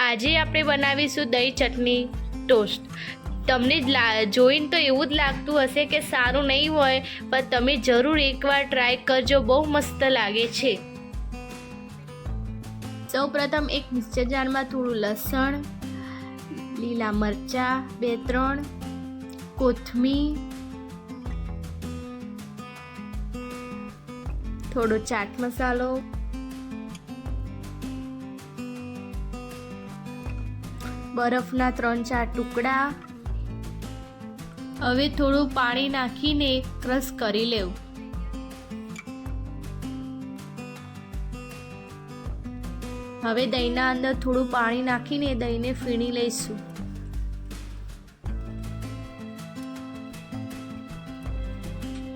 આજે આપણે બનાવીશું દહીં ચટણી ટોસ્ટ. તમને જોઈને તો એવું જ લાગતું હશે કે સારું નહીં હોય, પણ તમે જરૂર એકવાર ટ્રાય કરજો, બહુ મસ્ત લાગે છે. સૌપ્રથમ એક મિક્સર જારમાં થોડું લસણ, લીલા મરચાં 2-3, કોથમીર, થોડો ચાટ મસાલો, બરફના 3-4 ટુકડા. હવે થોડું પાણી નાખીને ક્રશ કરી લેવું. હવે દહીંના અંદર થોડું પાણી નાખીને દહીંને ફીણી લઈશું.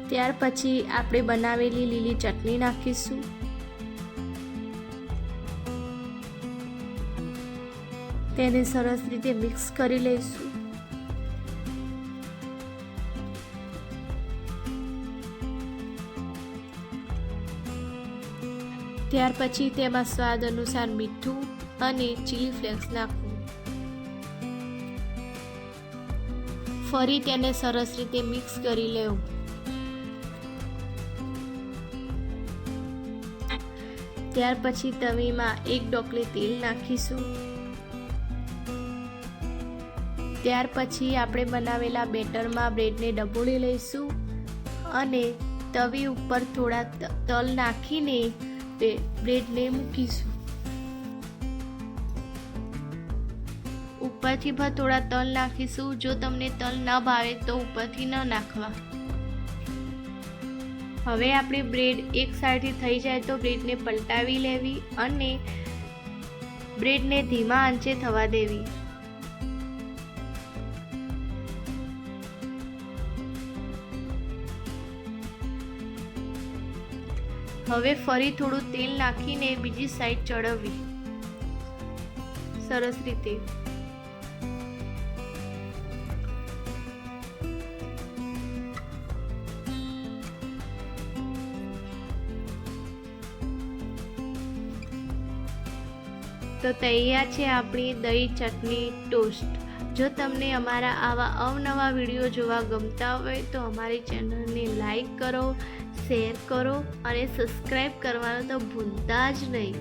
ત્યાર પછી આપણે બનાવેલી લીલી ચટણી નાખીશું. તેને સરસ રીતે મિક્સ કરી લઈશું. ત્યાર પછી તેમાં સ્વાદ અનુસાર મીઠું અને ચીલી ફ્લેક્સ નાખવું. ફરી તેને સરસ રીતે મિક્સ કરી લેવું. ત્યાર પછી તવીમાં 1 ડોકલી તેલ નાખીશું. ત્યાર પછી આપણે બનાવેલા બેટરમાં બ્રેડને ડબોળી લઈશું અને તવી ઉપર થોડા તલ નાખીને બ્રેડને મૂકીશું. ઉપરથી પણ થોડા તલ નાખીશું. જો તમને તલ ન ભાવે તો ઉપરથી ન નાખવા. હવે આપણી બ્રેડ એક સાઈડથી થઈ જાય તો બ્રેડને પલટાવી લેવી અને બ્રેડને ધીમા આંચે થવા દેવી. હવે ફરી થોડું તેલ નાખીને બીજી સાઈડ ચડવવી સરસ રીતે. તો તૈયાર છે આપણી દહીં ચટણી ટોસ્ટ. જો તમને અમારા આવા અવનવા વિડીયો જોવા ગમતા હોય તો અમારી ચેનલને લાઈક કરો, શેર કરો અને સબસ્ક્રાઈબ કરવાનું તો ભૂલતા જ નહીં.